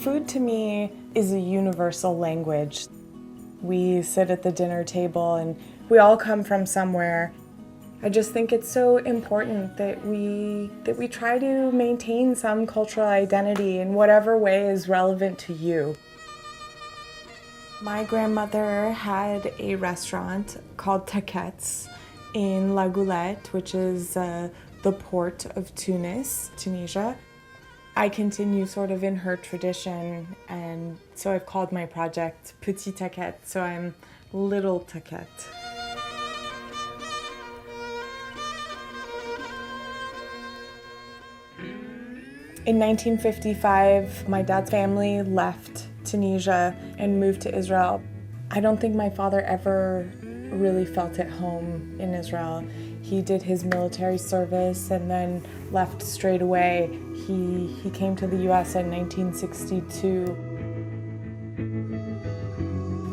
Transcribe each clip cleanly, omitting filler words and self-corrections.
Food to me is a universal language. We sit at the dinner table and we all come from somewhere. I just think it's so important that we try to maintain some cultural identity in whatever way is relevant to you. My grandmother had a restaurant called Takett's in La Goulette, which is the port of Tunis, Tunisia. I continue sort of in her tradition, and so I've called my project Petit Takett, so I'm Little Takett. In 1955, my dad's family left Tunisia and moved to Israel. I don't think my father ever really felt at home in Israel. He did his military service and then left straight away. He came to the US in 1962.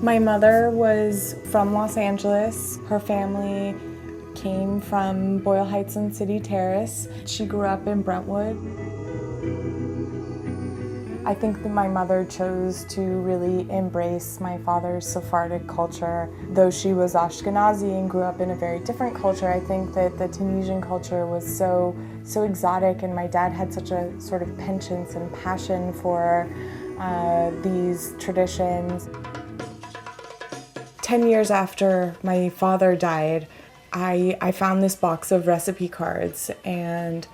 My mother was from Los Angeles. Her family came from Boyle Heights and City Terrace. She grew up in Brentwood. I think that my mother chose to really embrace my father's Sephardic culture. Though she was Ashkenazi and grew up in a very different culture, I think that the Tunisian culture was so exotic, and my dad had such a sort of penchant and passion for these traditions. 10 years after my father died, I found this box of recipe cards, and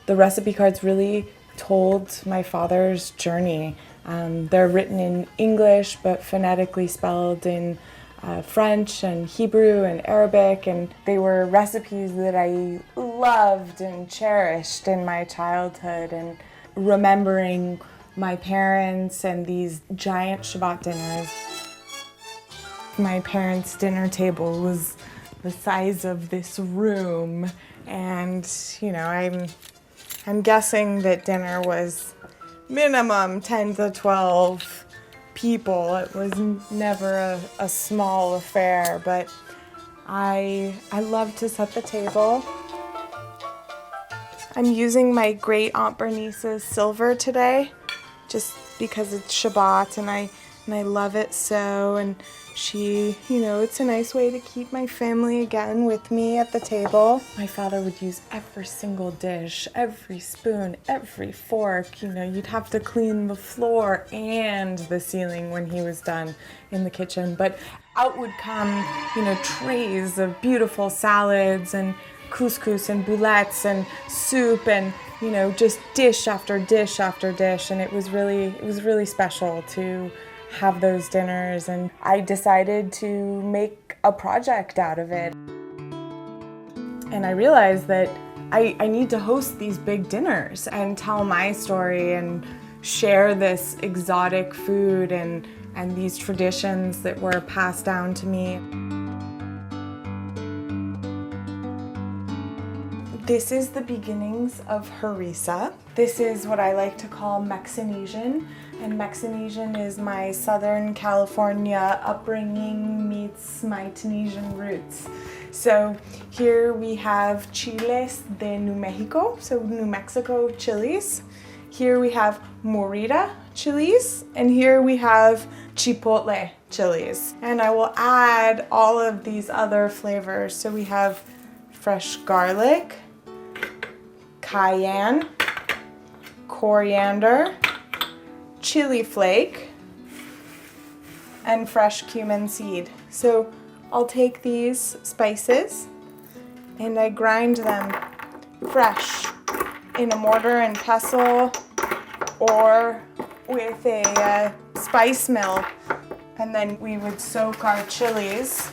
the recipe cards really told my father's journey. They're written in English but phonetically spelled in French and Hebrew and Arabic, and they were recipes that I loved and cherished in my childhood. And remembering my parents and these giant Shabbat dinners. My parents' dinner table was the size of this room, and I'm guessing that dinner was minimum 10 to 12 people. It was never a small affair, but I love to set the table. I'm using my great Aunt Bernice's silver today, just because it's Shabbat and I love it so, and she, it's a nice way to keep my family again with me at the table. My father would use every single dish, every spoon, every fork. You'd have to clean the floor and the ceiling when he was done in the kitchen. But out would come, trays of beautiful salads and couscous and boulettes and soup and, just dish after dish after dish. And it was really special to have those dinners, and I decided to make a project out of it. And I realized that I need to host these big dinners and tell my story and share this exotic food and these traditions that were passed down to me. This is the beginnings of harissa. This is what I like to call Mexinesian, and Mexinesian is my Southern California upbringing meets my Tunisian roots. So here we have chiles de New Mexico, so New Mexico chilies. Here we have morita chilies, and here we have chipotle chilies. And I will add all of these other flavors. So we have fresh garlic, cayenne, coriander, chili flake, and fresh cumin seed. So I'll take these spices and I grind them fresh in a mortar and pestle or with a spice mill. And then we would soak our chilies,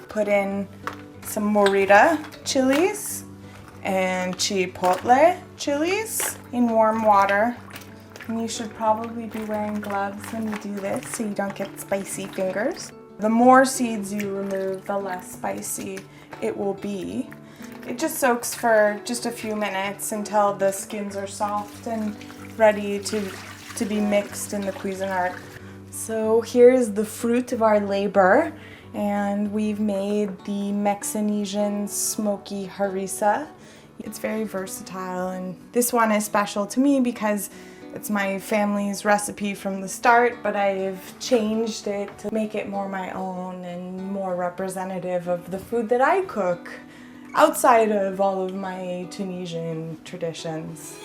put in some morita chilies and chipotle chilies in warm water. And you should probably be wearing gloves when you do this so you don't get spicy fingers. The more seeds you remove, the less spicy it will be. It just soaks for just a few minutes until the skins are soft and ready to be mixed in the Cuisinart. So here's the fruit of our labor, and we've made the Mexinesian smoky harissa It's very versatile, and this one is special to me because it's my family's recipe from the start, but I've changed it to make it more my own and more representative of the food that I cook outside of all of my Tunisian traditions.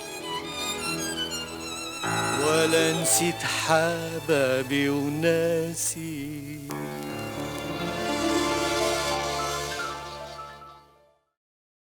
ولا نسيت حبابي وناسي